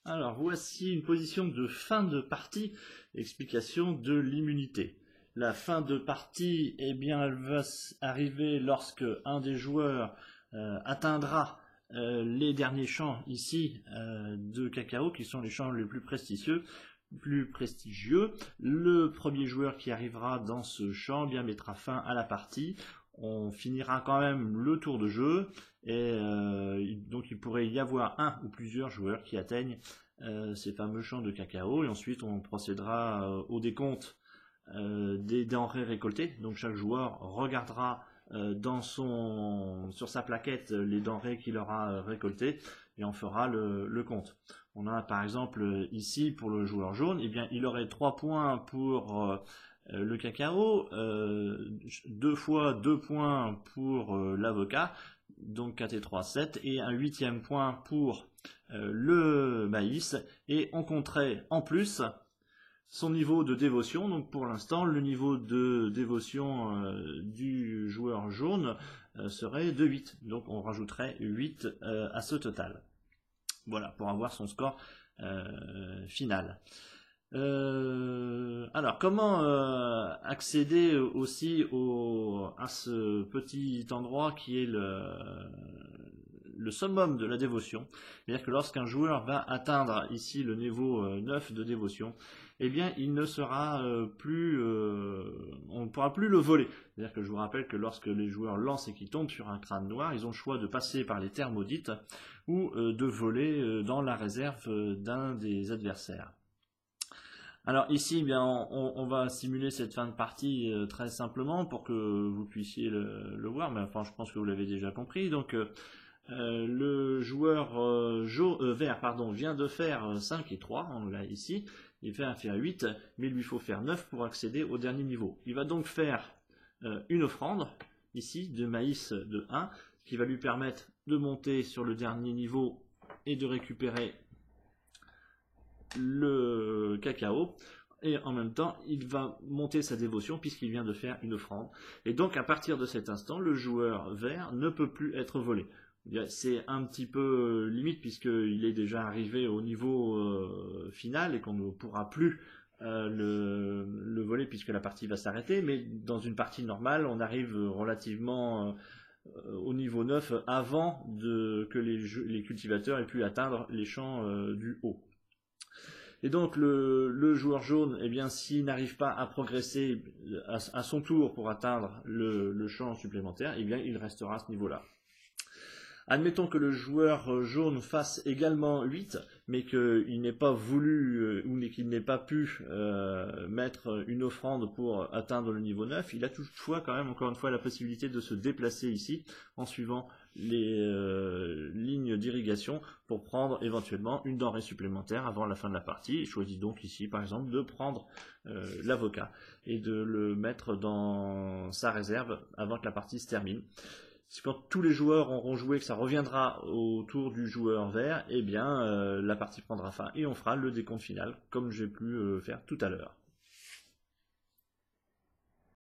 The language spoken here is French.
Alors voici une position de fin de partie, explication de l'immunité. La fin de partie, eh bien, elle va arriver lorsque un des joueurs atteindra les derniers champs ici de cacao, qui sont les champs les plus prestigieux. Le premier joueur qui arrivera dans ce champ bien mettra fin à la partie. On finira quand même le tour de jeu et donc il pourrait y avoir un ou plusieurs joueurs qui atteignent ces fameux champs de cacao et ensuite on procédera au décompte des denrées récoltées. Donc chaque joueur regardera sur sa plaquette les denrées qu'il aura récoltées et on fera le compte. On a par exemple ici pour le joueur jaune, eh bien, il aurait 3 points pour le cacao, 2 fois 2 points pour l'avocat, donc 4 et 3, 7, et un 8e point pour le maïs, et on compterait en plus son niveau de dévotion. Donc pour l'instant, le niveau de dévotion du joueur jaune serait de 8. Donc on rajouterait 8 à ce total. Voilà, pour avoir son score final. Alors, comment accéder aussi à ce petit endroit qui est le summum de la dévotion? C'est-à-dire que lorsqu'un joueur va atteindre ici le niveau 9 de dévotion, eh bien, il ne sera on ne pourra plus le voler. C'est-à-dire que je vous rappelle que lorsque les joueurs lancent et qu'ils tombent sur un crâne noir, ils ont le choix de passer par les terres maudites ou de voler dans la réserve d'un des adversaires. Alors ici, eh bien, on va simuler cette fin de partie très simplement pour que vous puissiez le voir, mais enfin je pense que vous l'avez déjà compris. Donc le joueur vert vient de faire 5 et 3, on l'a ici, il fait faire 8, mais il lui faut faire 9 pour accéder au dernier niveau. Il va donc faire une offrande, ici, de maïs de 1, qui va lui permettre de monter sur le dernier niveau et de récupérer le cacao, et en même temps il va monter sa dévotion puisqu'il vient de faire une offrande, et donc à partir de cet instant le joueur vert ne peut plus être volé. C'est un petit peu limite puisqu'il est déjà arrivé au niveau final et qu'on ne pourra plus le voler puisque la partie va s'arrêter, mais dans une partie normale on arrive relativement au niveau 9 avant que les cultivateurs aient pu atteindre les champs du haut. Et donc le joueur jaune, eh bien, s'il n'arrive pas à progresser à son tour pour atteindre le champ supplémentaire, eh bien, il restera à ce niveau-là. Admettons que le joueur jaune fasse également 8, mais qu'il n'ait pas voulu ou qu'il n'ait pas pu mettre une offrande pour atteindre le niveau 9, il a toutefois quand même encore une fois la possibilité de se déplacer ici en suivant les lignes d'irrigation pour prendre éventuellement une denrée supplémentaire avant la fin de la partie. Il choisit donc ici par exemple de prendre l'avocat et de le mettre dans sa réserve avant que la partie se termine. Si quand tous les joueurs auront joué que ça reviendra au tour du joueur vert, eh bien la partie prendra fin et on fera le décompte final comme j'ai pu faire tout à l'heure.